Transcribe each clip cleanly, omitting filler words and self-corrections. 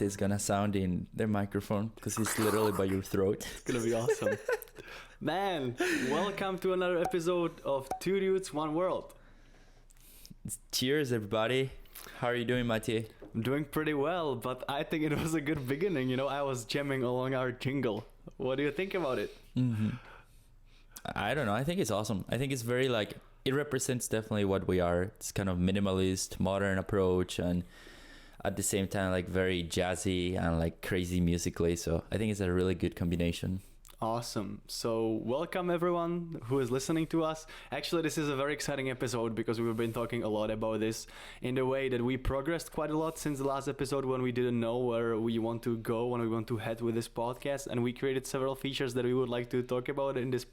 Matej's gonna sound in the microphone because it's literally by your throat. It's gonna be awesome. Man, welcome to another episode of Two Dudes, One World. Cheers, everybody. How are you doing, Matej? I'm doing pretty well, but I think it was a good beginning. You know, I was jamming along our jingle. What do you think about it? Mm-hmm. I don't know. I think it's awesome. I think it's very it represents definitely what we are. It's kind of minimalist, modern approach, and at the same time, very jazzy and crazy musically. So I think it's a really good combination. Awesome. So welcome everyone who is listening to us. Actually, this is a very exciting episode because we've been talking a lot about this in the way that we progressed quite a lot since the last episode when we didn't know where we want to go, when we want to head with this podcast. And we created several features that we would like to talk about in this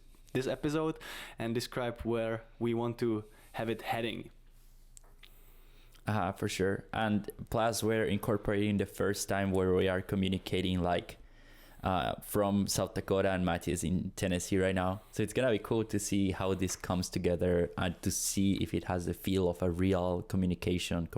episode and describe where we want to have it heading. For sure. And plus we're incorporating the first time where we are communicating from South Dakota, and Matej is in Tennessee right now. So it's gonna be cool to see how this comes together and to see if it has the feel of a real conversation,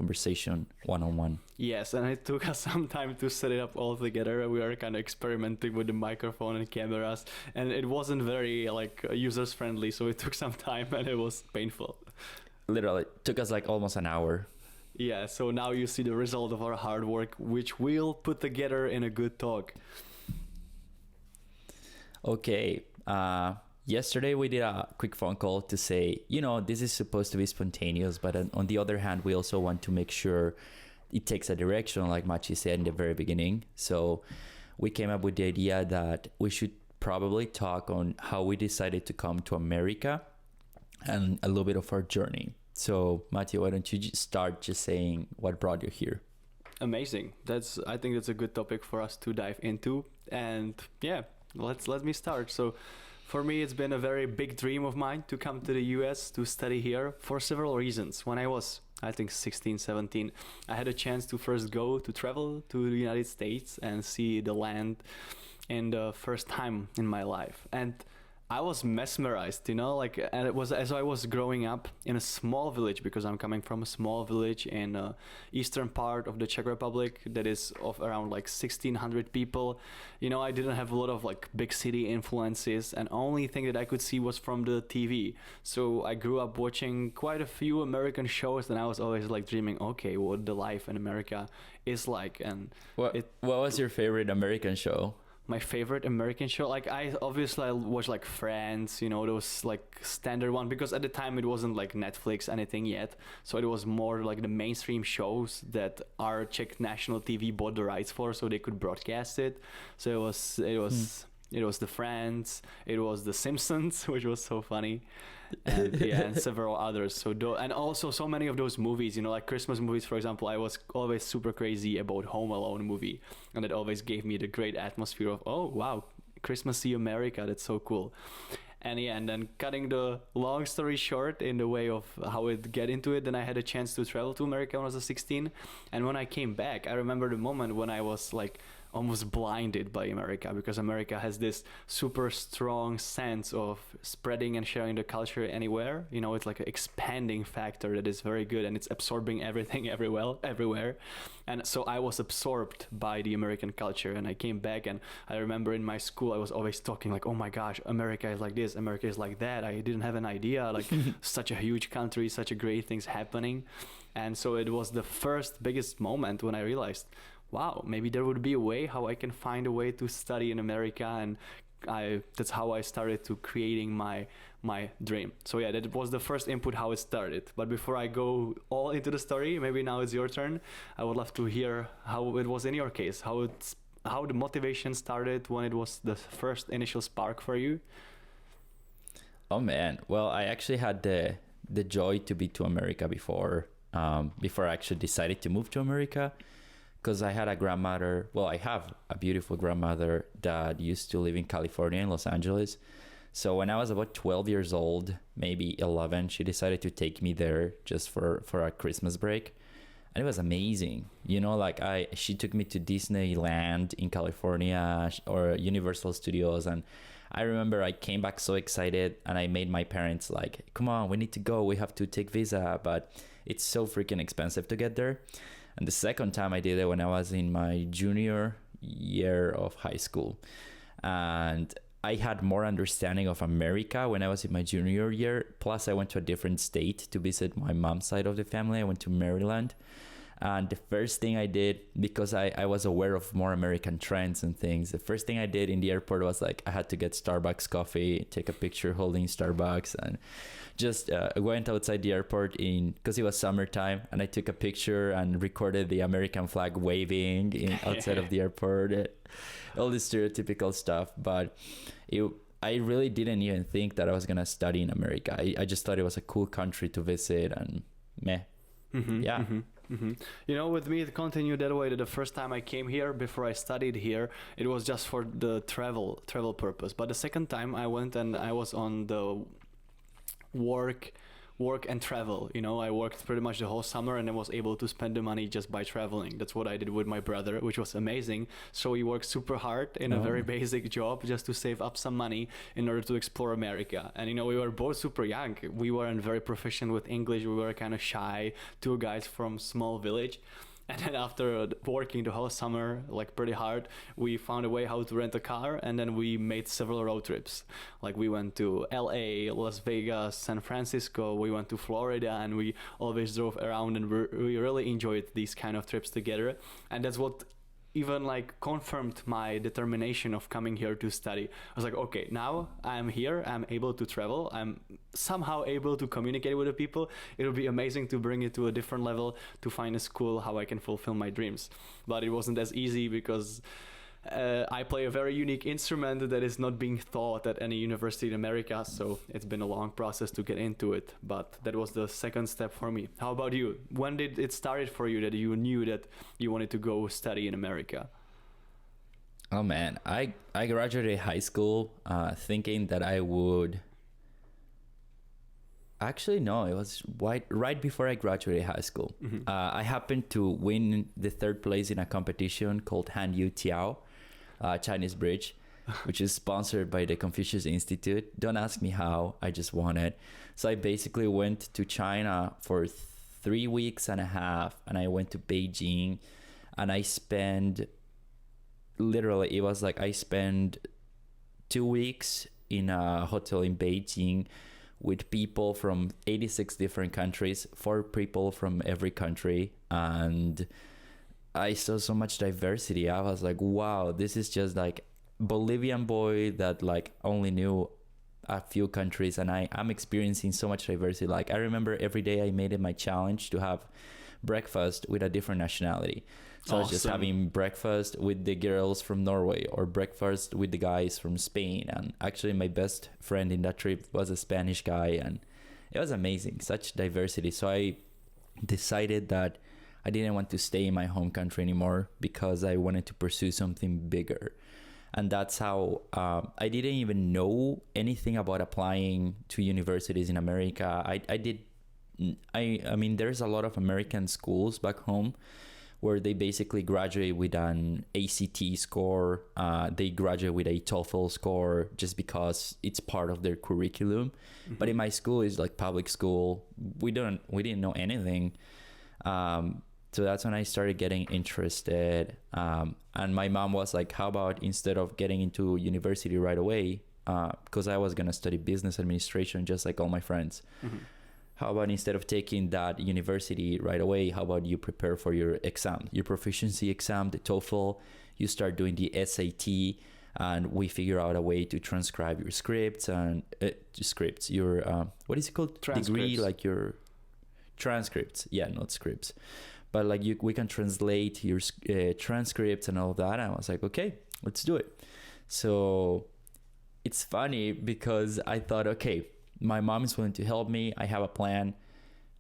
one-on-one. Yes, and it took us some time to set it up all together. We were kind of experimenting with the microphone and cameras, and it wasn't very users friendly, so it took some time and it was painful. Literally, it took us almost an hour. Yeah, so now you see the result of our hard work, which we'll put together in a good talk. Okay, yesterday we did a quick phone call to say, this is supposed to be spontaneous, but on the other hand, we also want to make sure it takes a direction, like Matej said in the very beginning. So we came up with the idea that we should probably talk on how we decided to come to America and a little bit of our journey. So Matej, why don't you start just saying what brought you here? Amazing. I think that's a good topic for us to dive into. And yeah, let me start. So for me, it's been a very big dream of mine to come to the US to study here for several reasons. When I was, I think 16, 17, I had a chance to first travel to the United States and see the land in the first time in my life. And I was mesmerized, and it was as I was growing up in a small village, because I'm coming from a small village in eastern part of the Czech Republic that is of around 1,600 people. I didn't have a lot of big city influences, and only thing that I could see was from the TV. So I grew up watching quite a few American shows, and I was always dreaming, okay, what the life in America is like. And what was your favorite American show? My favorite American show, I watched Friends, those standard one, because at the time it wasn't Netflix anything yet, so it was more the mainstream shows that our Czech national TV bought the rights for, so they could broadcast it. So it was the Friends, it was the Simpsons, which was so funny, and and several others. And also so many of those movies, Christmas movies, for example. I was always super crazy about Home Alone movie, and it always gave me the great atmosphere of, oh wow, Christmassy America, that's so cool. And then cutting the long story short in the way of how it get into it, then I had a chance to travel to America when I was 16. And when I came back, I remember the moment when I was almost blinded by America, because America has this super strong sense of spreading and sharing the culture anywhere. It's an expanding factor that is very good, and it's absorbing everything everywhere. And so I was absorbed by the American culture, and I came back, and I remember in my school I was always talking oh my gosh, America is like this, America is like that. I didn't have an idea, such a huge country, such a great things happening. And so it was the first biggest moment when I realized, wow, maybe there would be a way how I can find a way to study in America, and that's how I started to creating my dream. So yeah, that was the first input how it started. But before I go all into the story, maybe now it's your turn. I would love to hear how it was in your case, how the motivation started, when it was the first initial spark for you. Oh man, well, I actually had the joy to be to America before I actually decided to move to America, because I had a grandmother. Well, I have a beautiful grandmother that used to live in California, in Los Angeles. So when I was about 12 years old, maybe 11, she decided to take me there just for a Christmas break. And it was amazing. She took me to Disneyland in California, or Universal Studios, and I remember I came back so excited, and I made my parents come on, we need to go, we have to take visa, but it's so freaking expensive to get there. And the second time I did it when I was in my junior year of high school. And I had more understanding of America when I was in my junior year. Plus, I went to a different state to visit my mom's side of the family. I went to Maryland. And the first thing I did, because I was aware of more American trends and things, the first thing I did in the airport was like, I had to get Starbucks coffee, take a picture holding Starbucks, and just went outside the airport because it was summertime, and I took a picture and recorded the American flag waving outside of the airport. All this stereotypical stuff. But I really didn't even think that I was going to study in America. I just thought it was a cool country to visit, and meh. Yeah. You know, with me, it continued that way. That the first time I came here, before I studied here, it was just for the travel purpose. But the second time I went, and I was on the work and travel. You know, I worked pretty much the whole summer, and I was able to spend the money just by traveling. That's what I did with my brother, which was amazing. So we worked super hard in a very basic job just to save up some money in order to explore America. And you know, we were both super young. We weren't very proficient with English. We were kind of shy, two guys from small village. And then after working the whole summer, like pretty hard, we found a way how to rent a car, and then we made several road trips. Like we went to LA, Las Vegas, San Francisco, we went to Florida, and we always drove around, and we really enjoyed these kind of trips together. And that's what even like confirmed my determination of coming here to study. I was like, okay, now I'm here, I'm able to travel, I'm somehow able to communicate with the people. It would be amazing to bring it to a different level, to find a school how I can fulfill my dreams. But it wasn't as easy because I play a very unique instrument that is not being taught at any university in America, so it's been a long process to get into it, but that was the second step for me. How about you? When did it start for you that you knew that you wanted to go study in America? Oh man, I graduated high school thinking that I would... Actually, no, it was right before I graduated high school. I happened to win the third place in a competition called Han Yu Tiao, Chinese Bridge, which is sponsored by the Confucius Institute. Don't ask me how, I just won it. So I basically went to China for 3 weeks and a half, and I went to Beijing, and I spent, literally, it was like I spent 2 weeks in a hotel in Beijing with people from 86 different countries, 4 people from every country, and I saw so much diversity. I was like, wow, this is just like Bolivian boy that like only knew a few countries, and I'm experiencing so much diversity. Like I remember every day I made it my challenge to have breakfast with a different nationality. So I was just having breakfast with the girls from Norway or breakfast with the guys from Spain. And actually my best friend in that trip was a Spanish guy, and it was amazing, such diversity. So I decided that I didn't want to stay in my home country anymore because I wanted to pursue something bigger. And that's how I didn't even know anything about applying to universities in America. I mean, there's a lot of American schools back home where they basically graduate with an ACT score. They graduate with a TOEFL score just because it's part of their curriculum. But in my school, it's like public school. We didn't know anything. So that's when I started getting interested. And my mom was like, how about instead of getting into university right away, because I was going to study business administration just like all my friends. How about instead of taking that university right away, how about you prepare for your exam, your proficiency exam, the TOEFL, you start doing the SAT, and we figure out a way to transcribe your scripts and your, what is it called? Degree, like your transcripts. Yeah, not scripts. But like we can translate your transcripts and all of that. And I was like, okay, let's do it. So it's funny because I thought, okay, my mom is willing to help me. I have a plan.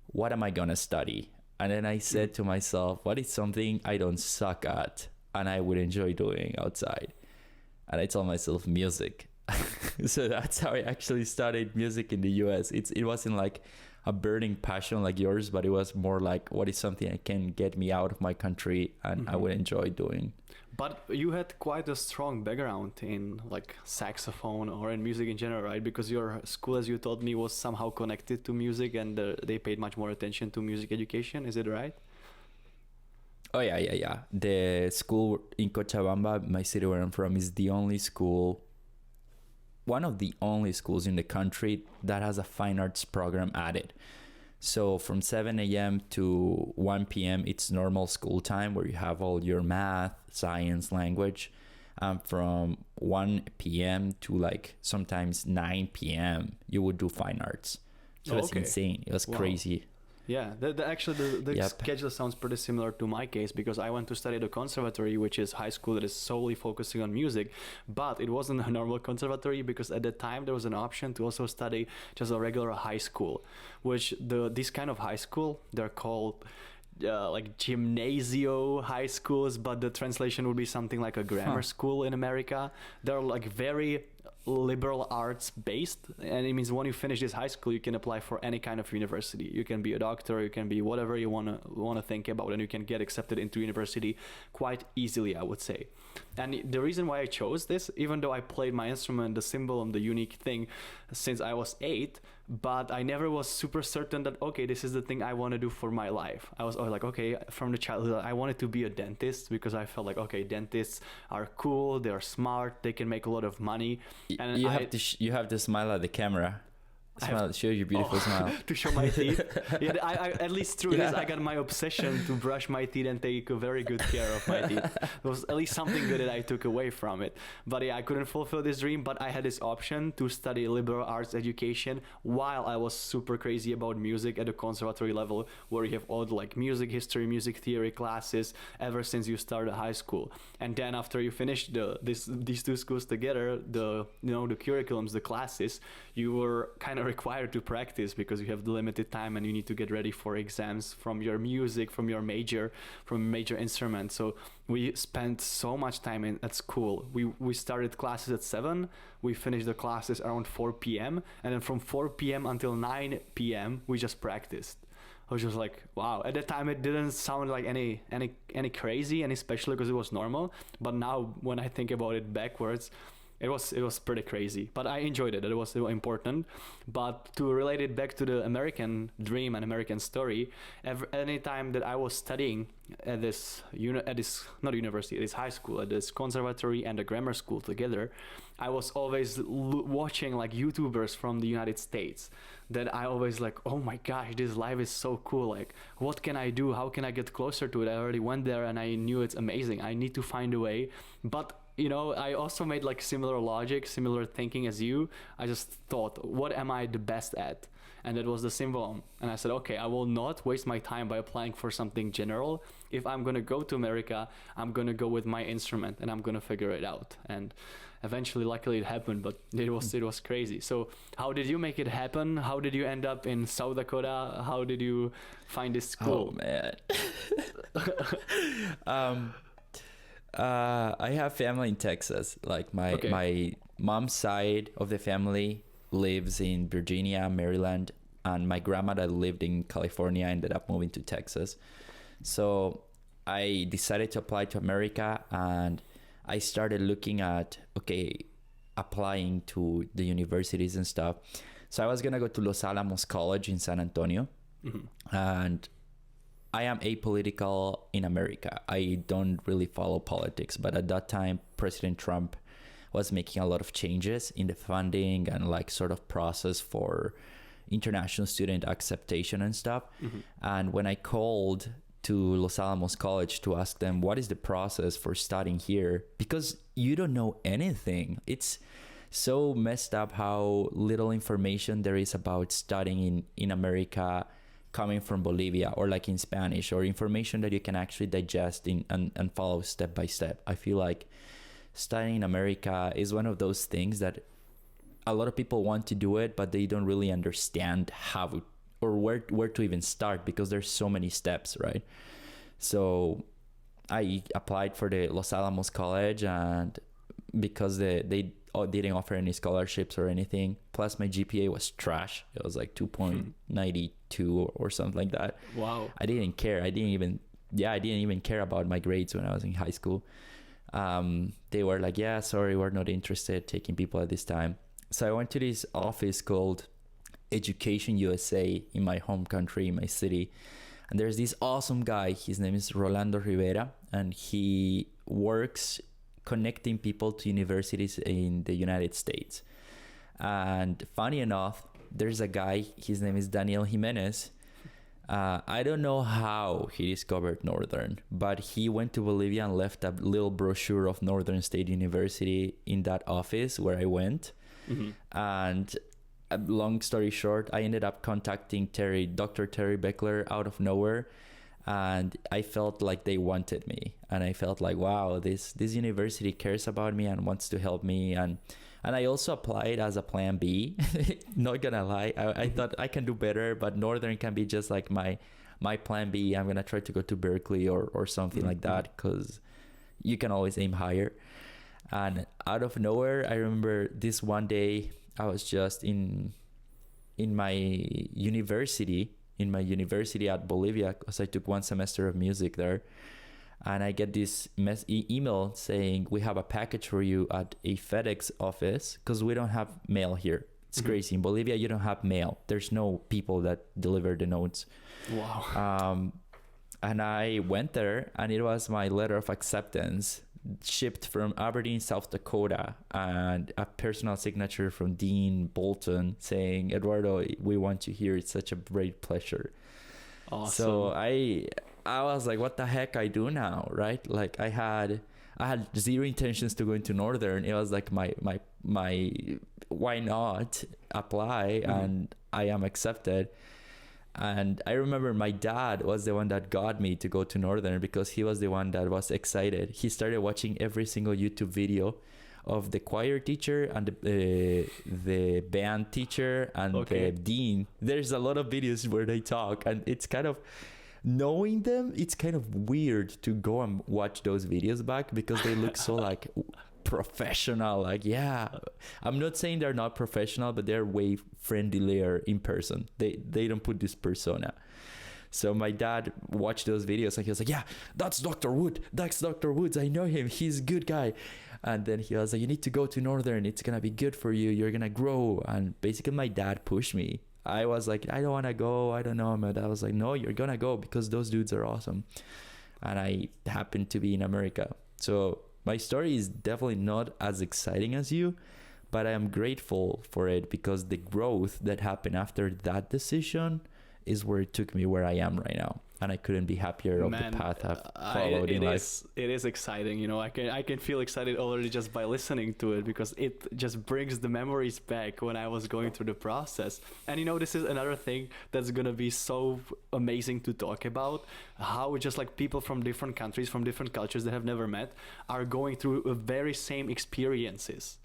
What am I going to study? And then I said to myself, what is something I don't suck at and I would enjoy doing outside? And I told myself music. So that's how I actually started music in the US. It wasn't like a burning passion like yours, but it was more like, what is something that can get me out of my country and I would enjoy doing. But you had quite a strong background in like saxophone or in music in general, right? Because your school, as you told me, was somehow connected to music, and they paid much more attention to music education. Is it right? Oh yeah, yeah, yeah. The school in Cochabamba, my city where I'm from, is the only school, one of the only schools in the country that has a fine arts program added. So from 7 a.m. to 1 p.m., it's normal school time where you have all your math, science, language. From 1 p.m. to like sometimes 9 p.m., you would do fine arts. So it's insane. It was crazy. Yeah, actually the schedule sounds pretty similar to my case, because I went to study at a conservatory, which is high school that is solely focusing on music, but it wasn't a normal conservatory, because at the time there was an option to also study just a regular high school, which this kind of high school, they're called like gymnasio high schools, but the translation would be something like a grammar school in America. They're like very liberal arts based, and it means when you finish this high school you can apply for any kind of university. You can be a doctor, you can be whatever you want to think about, and you can get accepted into university quite easily, I would say. And the reason why I chose this, even though I played my instrument, the cymbal, and the unique thing since I was 8, but I never was super certain that, okay, this is the thing I want to do for my life. I was always like, okay, from the childhood, I wanted to be a dentist, because I felt like, okay, dentists are cool, they're smart, they can make a lot of money. And you have to smile at the camera. Smile, show your beautiful smile. To show my teeth. Yeah, I at least through this, I got my obsession to brush my teeth and take a very good care of my teeth. It was at least something good that I took away from it. But yeah, I couldn't fulfill this dream, but I had this option to study liberal arts education while I was super crazy about music at the conservatory level, where you have all the like music history, music theory classes ever since you started high school. And then after you finish these two schools together, the curriculums, the classes, you were kind of required to practice, because you have the limited time and you need to get ready for exams from your music, from your major instrument. So we spent so much time at school. We started classes at 7, we finished the classes around 4 p.m. and then from 4 p.m. until 9 p.m. we just practiced. I was just like, wow. At that time, it didn't sound like any crazy, and especially because it was normal. But now, when I think about it backwards, it was pretty crazy. But I enjoyed it. It was important. But to relate it back to the American dream and American story, any time that I was studying at this high school, at this conservatory and a grammar school together, I was always watching like YouTubers from the United States, that I always like, oh my gosh, this life is so cool. Like, what can I do? How can I get closer to it? I already went there and I knew it's amazing. I need to find a way. But I also made like similar logic, similar thinking as you. I just thought, what am I the best at? And that was the cymbal. And I said, okay, I will not waste my time by applying for something general. If I'm going to go to America, I'm going to go with my instrument and I'm going to figure it out. And eventually, luckily it happened, but it was crazy. So how did you make it happen? How did you end up in South Dakota? How did you find this school? Oh, man. I have family in Texas. Like my mom's side of the family lives in Virginia, Maryland, and my grandmother lived in California, ended up moving to Texas. So I decided to apply to America, and I started looking at, applying to the universities and stuff. So I was going to go to Los Alamos College in San Antonio. Mm-hmm. And I am apolitical in America. I don't really follow politics, but at that time, President Trump was making a lot of changes in the funding and like sort of process for international student acceptation and stuff. Mm-hmm. And when I called to Los Alamos College to ask them, what is the process for studying here? Because you don't know anything. It's so messed up how little information there is about studying in America, coming from Bolivia, or like in Spanish, or information that you can actually digest and follow step by step. I feel like studying in America is one of those things that a lot of people want to do it, but they don't really understand how or where to even start, because there's so many steps, right? So I applied for the Los Alamos College, and because they didn't offer any scholarships or anything, plus my GPA was trash. It was like 2.92 or something like that. Wow. I didn't care. I didn't even care about my grades when I was in high school. They were like, yeah, sorry, we're not interested taking people at this time. So I went to this office called Education USA in my home country, in my city. And there's this awesome guy. His name is Rolando Rivera, and he works connecting people to universities in the United States. And funny enough, there's a guy, his name is Daniel Jimenez. I don't know how he discovered Northern, but he went to Bolivia and left a little brochure of Northern State University in that office where I went. And long story short, I ended up contacting Dr. Terry Beckler out of nowhere. And I felt like they wanted me. And I felt like, wow, this university cares about me and wants to help me. And I also applied as a plan B. Not gonna lie, I thought I can do better, but Northern can be just like my plan B. I'm gonna try to go to Berkeley or something like that, because you can always aim higher. And out of nowhere, I remember this one day I was just in my university at Bolivia, because I took one semester of music there. And I get this email saying, we have a package for you at a FedEx office, because we don't have mail here. It's crazy. In Bolivia, you don't have mail. There's no people that deliver the notes. Wow. And I went there, and it was my letter of acceptance shipped from Aberdeen, South Dakota, and a personal signature from Dean Bolton saying, Eduardo, we want you here. It's such a great pleasure. Awesome. So I was like, what the heck I do now, right? Like I had zero intentions to go into Northern. It was like my why not apply, and I am accepted. And I remember my dad was the one that got me to go to Northern, because he was the one that was excited. He started watching every single YouTube video of the choir teacher and the band teacher and the dean. There's a lot of videos where they talk, and it's kind of, knowing them, it's kind of weird to go and watch those videos back, because they look so like professional. Like, yeah, I'm not saying they're not professional, but they're way friendlier in person. They don't put this persona. So my dad watched those videos and he was like, yeah, that's Dr. Woods. I know him. He's a good guy. And then he was like, you need to go to Northern. It's going to be good for you. You're going to grow. And basically my dad pushed me. I was like, I don't want to go. I don't know. My dad was like, no, you're going to go, because those dudes are awesome. And I happened to be in America. So my story is definitely not as exciting as you, but I am grateful for it, because the growth that happened after that decision is where it took me where I am right now. And I couldn't be happier of the path I've followed in life. It is exciting, you know. I can feel excited already just by listening to it, because it just brings the memories back when I was going through the process. And you know, this is another thing that's gonna be so amazing to talk about, how just like people from different countries, from different cultures that have never met, are going through the very same experiences.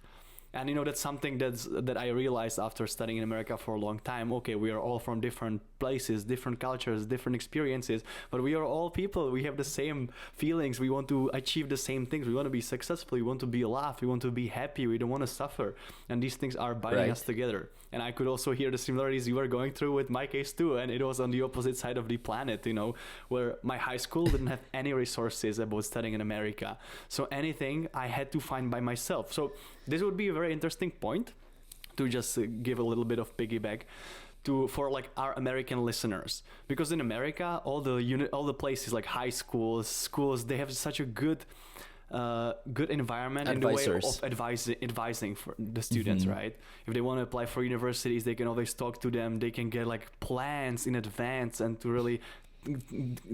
And you know, that's something that I realized after studying in America for a long time. Okay, we are all from different places, different cultures, different experiences, but we are all people. We have the same feelings. We want to achieve the same things. We want to be successful. We want to be alive. We want to be happy. We don't want to suffer. And these things are binding us together. And I could also hear the similarities you were going through with my case too. And it was on the opposite side of the planet, you know, where my high school didn't have any resources about studying in America. So anything I had to find by myself. So this would be a very interesting point to just give a little bit of piggyback for like our American listeners, because in America, all the places like high schools, they have such a good environment Advisors. in the way of advising for the students, right? If they want to apply for universities, they can always talk to them. They can get like plans in advance and to really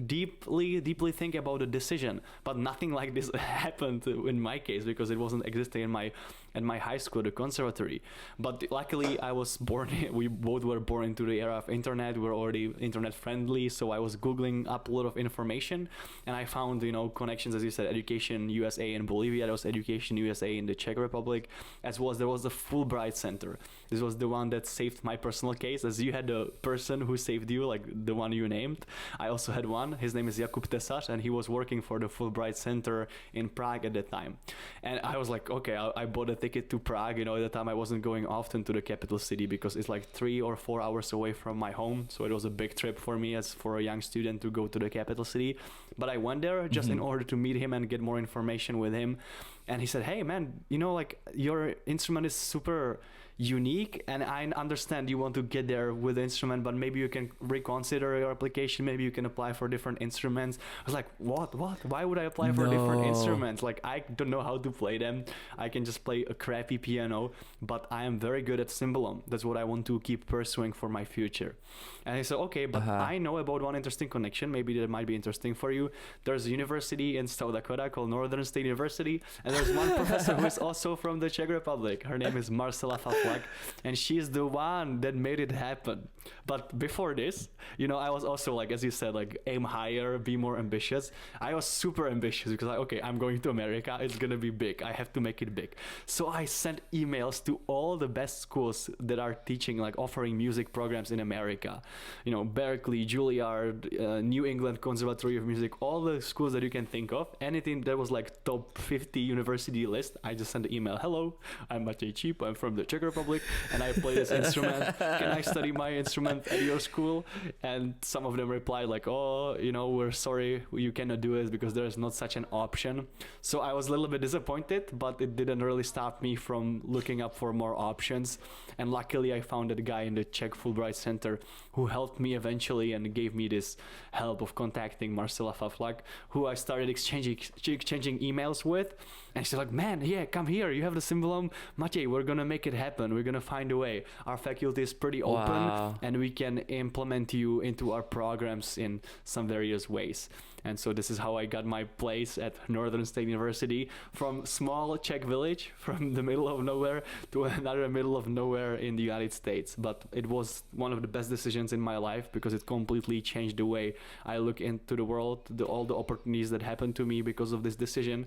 deeply think about the decision. But nothing like this happened in my case, because it wasn't existing in my high school, the conservatory. But luckily I was born, we both were born into the era of internet. We were already internet friendly, so I was googling up a lot of information, and I found, you know, connections, as you said, Education USA in Bolivia. There was Education USA in the Czech Republic, as well as there was the Fulbright Center. This was the one that saved my personal case, as you had the person who saved you, like the one you named. I also had one. His name is Jakub Tesař, and he was working for the Fulbright Center in Prague at that time. And I was like, okay, I bought a ticket to Prague. You know, at the time I wasn't going often to the capital city, because it's like 3 or 4 hours away from my home. So it was a big trip for me as for a young student to go to the capital city. But I went there just in order to meet him and get more information with him. And he said, hey man, you know, like your instrument is super, unique, and I understand you want to get there with the instrument, but maybe you can reconsider your application. Maybe you can apply for different instruments. I was like, what? Why would I apply for different instruments? Like, I don't know how to play them. I can just play a crappy piano, but I am very good at cymbalum. That's what I want to keep pursuing for my future. And I said, okay, but I know about one interesting connection. Maybe that might be interesting for you. There's a university in South Dakota called Northern State University, and there's one professor who is also from the Czech Republic. Her name is Marcela Faflak, and she's the one that made it happen. But before this, you know, I was also like, as you said, like aim higher, be more ambitious. I was super ambitious because like, okay, I'm going to America. It's going to be big. I have to make it big. So I sent emails to all the best schools that are teaching, like offering music programs in America. You know, Berkeley, Juilliard, New England Conservatory of Music, all the schools that you can think of. Anything that was like top 50 university list, I just sent an email. Hello, I'm Matej Číp. I'm from the Czech Republic and I play this instrument. Can I study my instrument at your school? And some of them replied like, oh, you know, we're sorry, you cannot do it because there is not such an option. So I was a little bit disappointed, but it didn't really stop me from looking up for more options. And luckily I found that guy in the Czech Fulbright Center who helped me eventually and gave me this help of contacting Marcela Faflak, who I started exchanging emails with. And she's like, man, yeah, come here. You have the cymbalum. Matej, we're going to make it happen. We're going to find a way. Our faculty is pretty open and we can implement you into our programs in some various ways. And so this is how I got my place at Northern State University, from small Czech village, from the middle of nowhere to another middle of nowhere in the United States. But it was one of the best decisions in my life because it completely changed the way I look into the world, all the opportunities that happened to me because of this decision.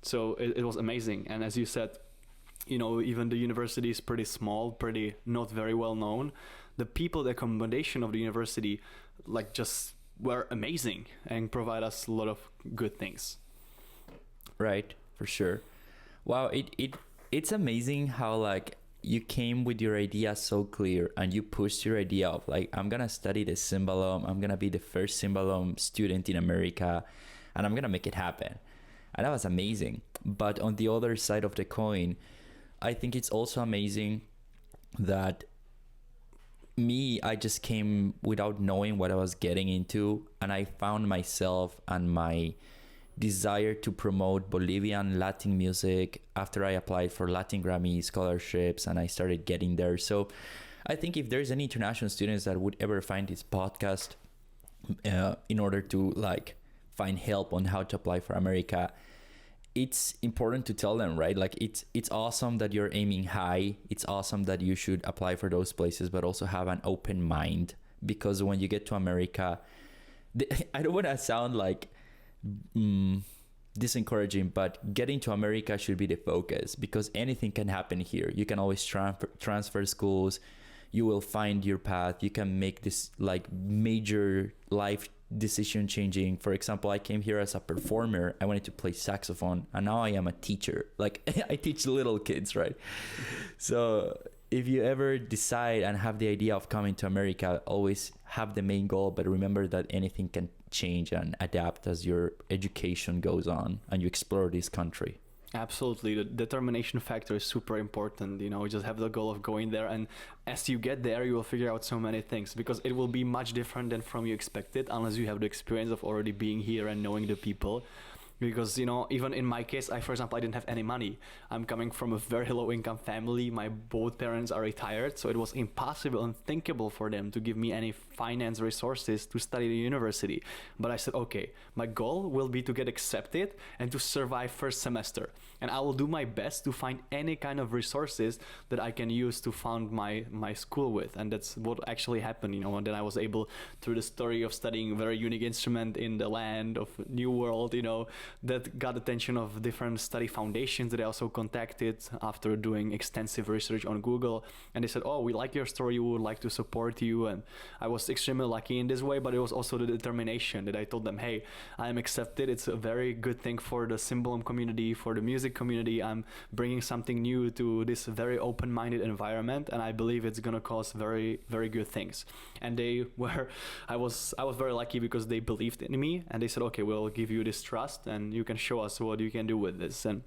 So it was amazing. And as you said, you know, even the university is pretty small, pretty not very well known. The people, the accommodation of the university, like just were amazing and provide us a lot of good things. Right, for sure. Wow, it's amazing how like you came with your idea so clear and you pushed your idea of like, I'm gonna study the cymbalum, I'm gonna be the first cymbalum student in America, and I'm gonna make it happen. And that was amazing. But on the other side of the coin, I think it's also amazing that I just came without knowing what I was getting into, and I found myself and my desire to promote Bolivian Latin music after I applied for Latin Grammy scholarships and I started getting there. So I think if there's any international students that would ever find this podcast in order to like find help on how to apply for America, it's important to tell them, right? Like it's awesome that you're aiming high. It's awesome that you should apply for those places, but also have an open mind, because when you get to America, I don't want to sound like disencouraging, but getting to America should be the focus, because anything can happen here. You can always transfer schools. You will find your path. You can make this like major life decision changing. For example, I came here as a performer. I wanted to play saxophone, and now I am a teacher. Like I teach little kids, right? So if you ever decide and have the idea of coming to America, always have the main goal, but remember that anything can change and adapt as your education goes on and you explore this country. Absolutely. The determination factor is super important. You know, just have the goal of going there, and as you get there, you will figure out so many things, because it will be much different than from you expected unless you have the experience of already being here and knowing the people. Because, you know, even in my case, for example, I didn't have any money. I'm coming from a very low income family. My both parents are retired, so it was impossible, unthinkable for them to give me any finance resources to study the university. But I said, okay, my goal will be to get accepted and to survive first semester. And I will do my best to find any kind of resources that I can use to fund my school with. And that's what actually happened, you know, and then I was able, through the story of studying a very unique instrument in the land of New World, you know, that got attention of different study foundations that I also contacted after doing extensive research on Google. And they said, oh, we like your story, we would like to support you. And I was extremely lucky in this way, but it was also the determination that I told them, hey, I am accepted. It's a very good thing for the cymbalum community, for the music community. I'm bringing something new to this very open-minded environment, and I believe it's going to cause very, very good things. And I was very lucky because they believed in me, and they said, okay, we'll give you this trust and you can show us what you can do with this. And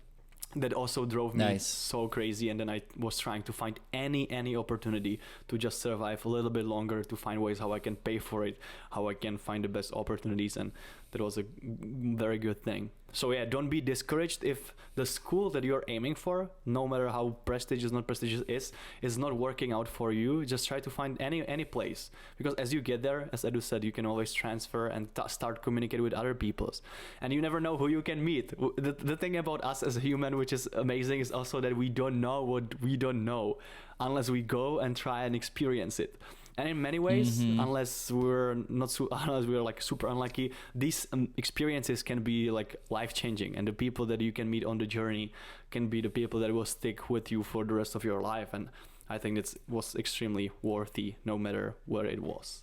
that also drove me Nice. so crazy. And then I was trying to find any opportunity to just survive a little bit longer, to find ways how I can pay for it, how I can find the best opportunities. And that was a very good thing. So yeah, don't be discouraged if the school that you're aiming for, no matter how prestigious, not prestigious is not working out for you. Just try to find any place, because as you get there, as Edu said, you can always transfer and start communicating with other peoples, and you never know who you can meet. The thing about us as a human, which is amazing, is also that we don't know what we don't know unless we go and try and experience it. And in many ways, unless we're like super unlucky, these experiences can be like life-changing, and the people that you can meet on the journey can be the people that will stick with you for the rest of your life. And I think it was extremely worthy, no matter where it was.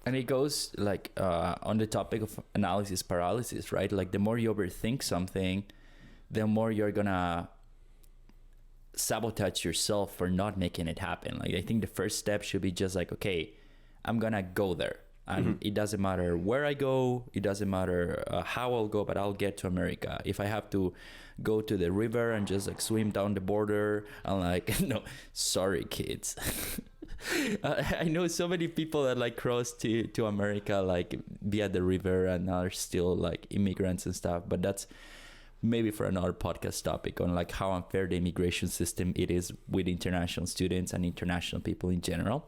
And it goes like on the topic of analysis paralysis, right? Like the more you overthink something, the more you're gonna sabotage yourself for not making it happen. Like I think the first step should be just like, okay, I'm gonna go there, and it doesn't matter where I go, it doesn't matter how I'll go, but I'll get to America. If I have to go to the river and just like swim down the border, I'm like, no, sorry kids. I know so many people that like cross to America like via the river and are still like immigrants and stuff, but that's maybe for another podcast topic on like how unfair the immigration system it is with international students and international people in general.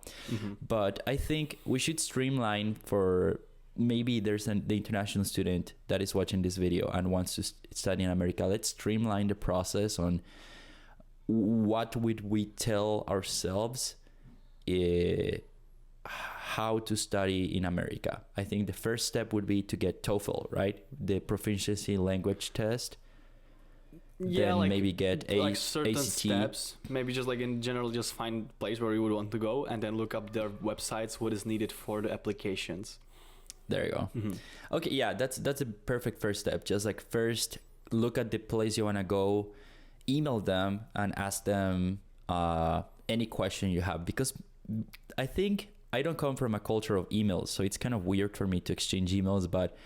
But I think we should streamline for maybe there's the international student that is watching this video and wants to study in America. Let's streamline the process on what would we tell ourselves how to study in America. I think the first step would be to get TOEFL, right? The proficiency language test. Yeah, then like, maybe get like certain ACT. steps. Maybe just like in general, just find a place where you would want to go, and then look up their websites, what is needed for the applications. There you go. Okay, yeah, that's a perfect first step. Just like first look at the place you want to go, email them and ask them any question you have, because I think I don't come from a culture of emails, so it's kind of weird for me to exchange emails, but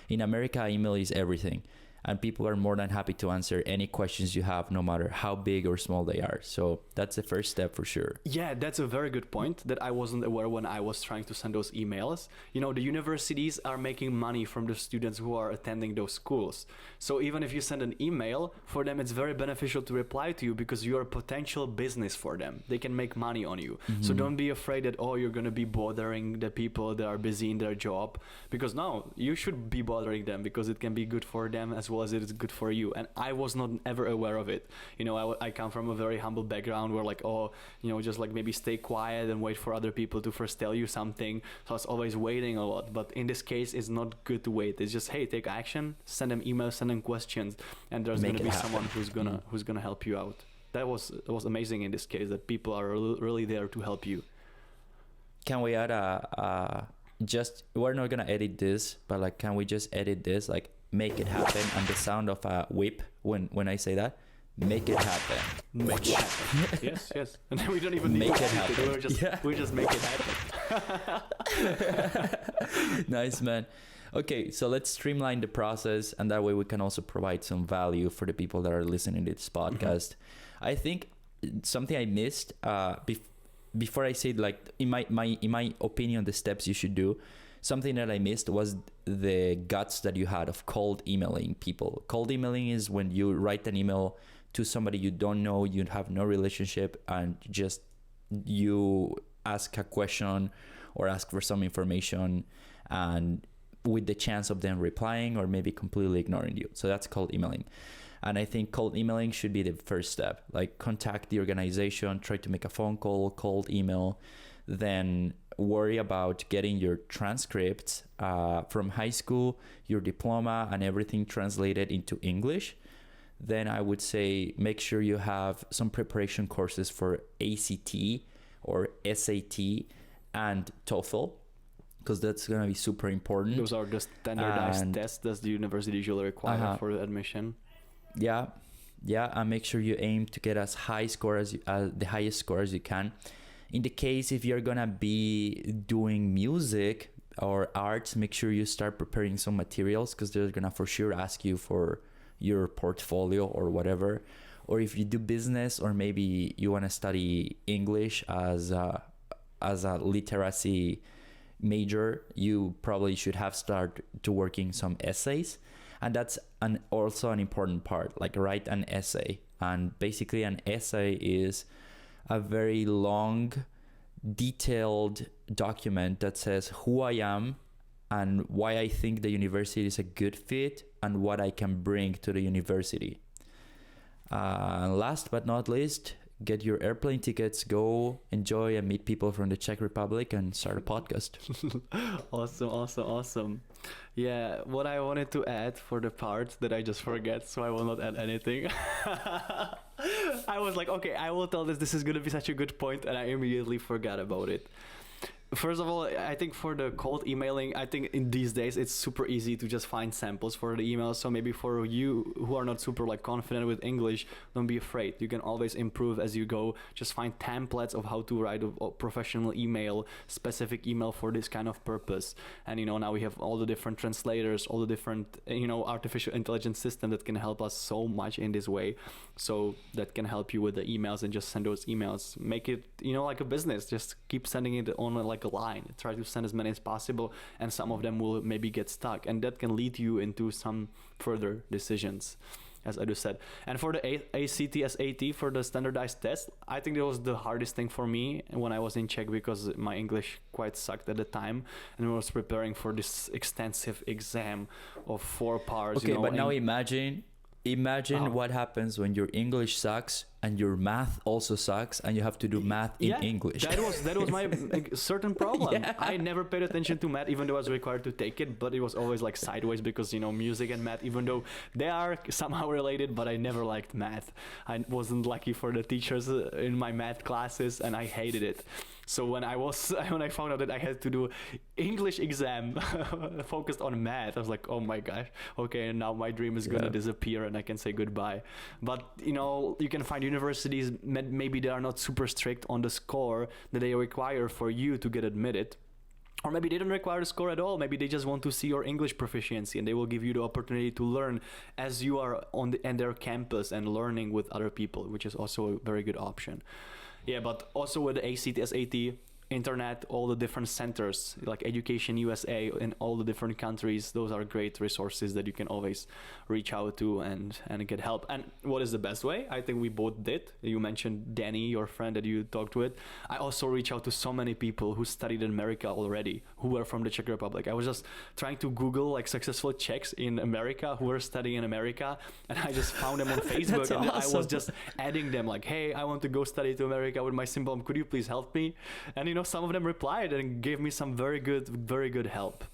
in America, email is everything. And people are more than happy to answer any questions you have, no matter how big or small they are. So that's the first step for sure. Yeah, that's a very good point that I wasn't aware when I was trying to send those emails. You know, the universities are making money from the students who are attending those schools. So even if you send an email, for them it's very beneficial to reply to you, because you're a potential business for them. They can make money on you. So don't be afraid that, oh, you're going to be bothering the people that are busy in their job. Because no, you should be bothering them, because it can be good for them as well as it is good for you. And I was not ever aware of it. You know, I come from a very humble background where like, oh, you know, just like maybe stay quiet and wait for other people to first tell you something. So I was always waiting a lot. But in this case, it's not good to wait. It's just, hey, take action, send them emails, send them questions, and there's going to be someone who's gonna help you out. That was amazing in this case, that people are really there to help you. Can we add just, we're not gonna edit this, but like, can we just edit this, like make it happen, and the sound of a whip when I say that, make it happen. Make it happen. Yes. And then we don't even need make to it happen. We just make it happen. Nice, man. Okay, so let's streamline the process, and that way we can also provide some value for the people that are listening to this podcast. I think something I missed before I said, like, in my opinion, the steps you should do, something that I missed was the guts that you had of cold emailing people. Cold emailing is when you write an email to somebody you don't know, you have no relationship, and just you ask a question or ask for some information, and with the chance of them replying or maybe completely ignoring you. So that's cold emailing. And I think cold emailing should be the first step. Like, contact the organization, try to make a phone call, cold email, then worry about getting your transcripts from high school, your diploma, and everything translated into English. Then I would say make sure you have some preparation courses for ACT or SAT and TOEFL, because that's going to be super important. Those are the standardized tests that the university usually require for admission. Yeah, and make sure you aim to get as high score as the highest score as you can. In the case if you're gonna be doing music or arts, make sure you start preparing some materials, because they're gonna for sure ask you for your portfolio or whatever. Or if you do business, or maybe you want to study English as a literacy major, you probably should have started to working some essays. And that's also an important part, like write an essay. And basically an essay is a very long, detailed document that says who I am and why I think the university is a good fit and what I can bring to the university. Last but not least, get your airplane tickets, go enjoy and meet people from the Czech Republic and start a podcast. Awesome. Yeah, what I wanted to add for the part that I just forget, so I will not add anything. I was like, okay, I will tell this is going to be such a good point, and I immediately forgot about it. First of all, I think for the cold emailing, I think in these days it's super easy to just find samples for the emails. So maybe for you who are not super like confident with English, don't be afraid. You can always improve as you go. Just find templates of how to write a professional email, specific email for this kind of purpose. And now we have all the different translators, all the different artificial intelligence system that can help us so much in this way. So that can help you with the emails, and just send those emails. Make it like a business. Just keep sending it on like a line. Try to send as many as possible, and some of them will maybe get stuck, and that can lead you into some further decisions, as Edu said. And for the ACT SAT, for the standardized test, I think that was the hardest thing for me when I was in Czech, because my English quite sucked at the time, and I was preparing for this extensive exam of 4 parts. Okay, but now imagine what happens when your English sucks and your math also sucks, and you have to do math in English. That was my certain problem. Yeah. I never paid attention to math, even though I was required to take it, but it was always like sideways, because music and math, even though they are somehow related, but I never liked math. I wasn't lucky for the teachers in my math classes, and I hated it. So when I found out that I had to do English exam focused on math, I was like, oh my gosh, okay, now my dream is gonna disappear and I can say goodbye. But you can find universities, maybe they are not super strict on the score that they require for you to get admitted. Or maybe they don't require a score at all. Maybe they just want to see your English proficiency, and they will give you the opportunity to learn as you are on their campus and learning with other people, which is also a very good option. Yeah, but also with the ACT, SAT, internet, all the different centers like Education USA in all the different countries, those are great resources that you can always reach out to and get help. And what is the best way? I think we both did. You mentioned Danny, your friend that you talked with. I also reach out to so many people who studied in America already, who were from the Czech Republic. I was just trying to Google like successful Czechs in America who were studying in America, and I just found them on Facebook. And awesome. I was just adding them like, hey, I want to go study to America with my symbol. Could you please help me? And some of them replied and gave me some very good help.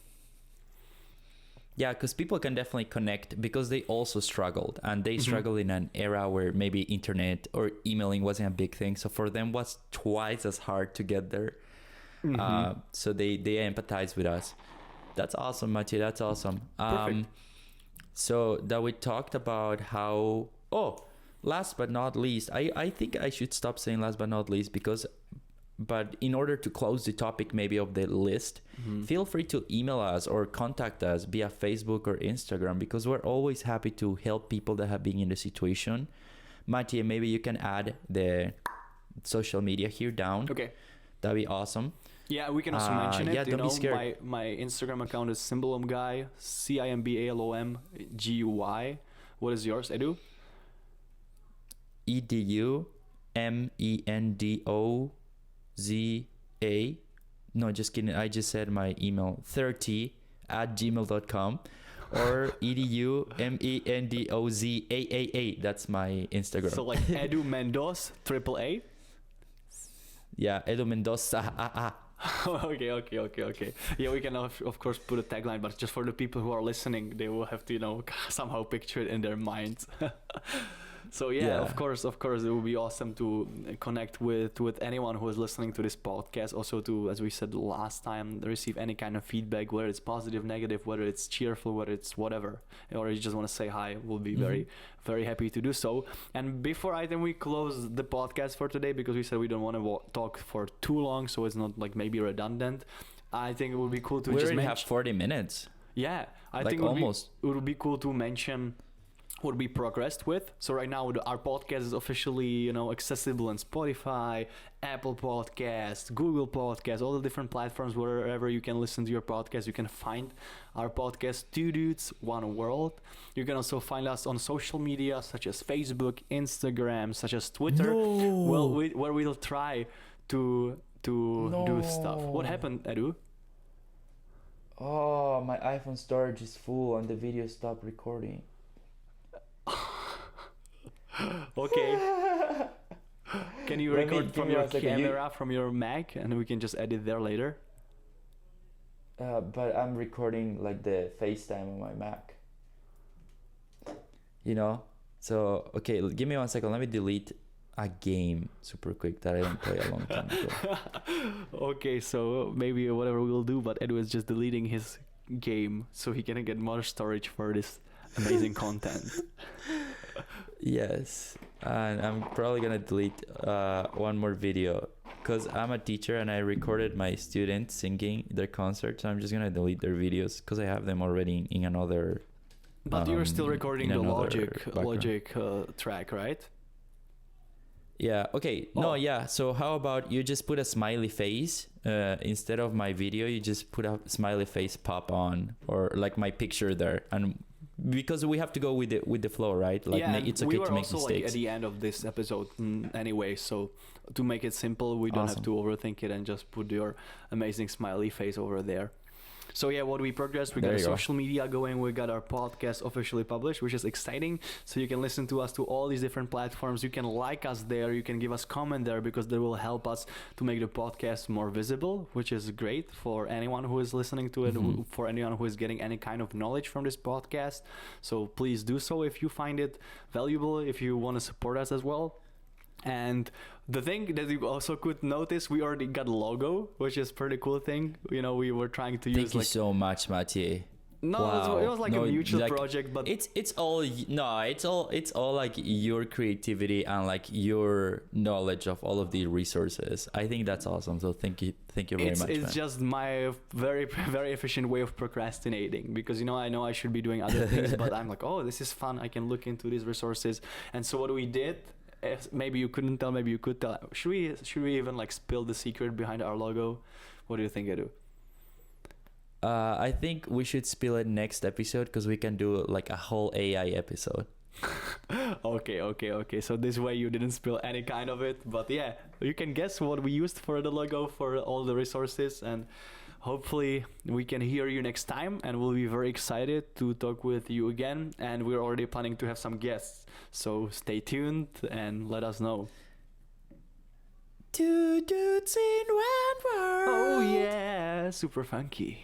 Yeah, because people can definitely connect, because they also struggled, and they struggled in an era where maybe internet or emailing wasn't a big thing. So for them, was twice as hard to get there. So they empathize with us. That's awesome, Matej. That's awesome. Perfect. So that we talked about how. Oh, last but not least, I think I should stop saying last but not least, but in order to close the topic maybe of the list, feel free to email us or contact us via Facebook or Instagram, because we're always happy to help people that have been in the situation. Matej, maybe you can add the social media here down. Okay. That'd be awesome. Yeah, we can also mention it. Yeah, don't be scared. My Instagram account is Cimbalomguy, CIMBALOMGUY. What is yours, Edu? EDUMENDOZA. No, just kidding. I just said my email 30@gmail.com or EDUMENDOZAAA. That's my Instagram. So like Edu Mendoz AAA. Yeah, Edu Mendoza. Okay. Yeah, we can of course put a tagline, but just for the people who are listening, they will have to somehow picture it in their minds. So yeah, of course, it would be awesome to connect with anyone who is listening to this podcast. Also to, as we said last time, receive any kind of feedback, whether it's positive, negative, whether it's cheerful, whether it's whatever, or you just want to say hi. We'll be very, very happy to do so. And before I think we close the podcast for today, because we said we don't want to talk for too long, so it's not like maybe redundant. I think it would be cool to we already have 40 minutes. Yeah, I like think almost. It would be cool to mention what we progressed with. So right now our podcast is officially, accessible on Spotify, Apple Podcasts, Google Podcasts, all the different platforms. Wherever you can listen to your podcast, you can find our podcast, Two Dudes, One World. You can also find us on social media such as Facebook, Instagram, such as Twitter. No. Well, where we'll try to do stuff. What happened, Edu? Oh, my iPhone storage is full and the video stopped recording. Okay. Can you record from your camera, You... from your Mac, and we can just edit there later? But I'm recording like the FaceTime on my Mac. You know? So, okay, give me 1 second. Let me delete a game super quick that I didn't play a long time ago. Okay, so maybe whatever we'll do, but Edu is just deleting his game so he can get more storage for this amazing content. Yes, and I'm probably gonna delete one more video because I'm a teacher and I recorded my students singing their concerts. So I'm just gonna delete their videos because I have them already in another. But you're still recording the Logic background. track, right? Yeah. Okay. Oh. No. Yeah. So how about you just put a smiley face instead of my video? You just put a smiley face pop on, or like my picture there, and because we have to go with the flow, right? Like yeah, it's okay we to make also mistakes. Like at the end of this episode anyway. So to make it simple, we don't have to overthink it and just put your amazing smiley face over there. So yeah, what we progressed, we got a social media going, we got our podcast officially published, which is exciting. So you can listen to us to all these different platforms. You can like us there, you can give us comment there, because that will help us to make the podcast more visible, which is great for anyone who is listening to it, for anyone who is getting any kind of knowledge from this podcast. So please do so if you find it valuable, if you want to support us as well. And the thing that you also could notice, we already got a logo, which is pretty cool thing. We were trying to use. Thank you so much, Matej. No, wow. it was like a mutual project, but it's all like your creativity and like your knowledge of all of the resources. I think that's awesome. So thank you very much. It's just my very, very efficient way of procrastinating, because I know I should be doing other things, but I'm like, oh, this is fun. I can look into these resources. And so what we did. Maybe you couldn't tell, maybe you could tell. Should we even like spill the secret behind our logo? What do you think, Edu? I think we should spill it next episode, because we can do like a whole AI episode. Okay. So this way you didn't spill any kind of it, but yeah, you can guess what we used for the logo, for all the resources, and hopefully we can hear you next time, and we'll be very excited to talk with you again. And we're already planning to have some guests, so stay tuned and let us know. Two dudes in one world. Oh yeah, super funky.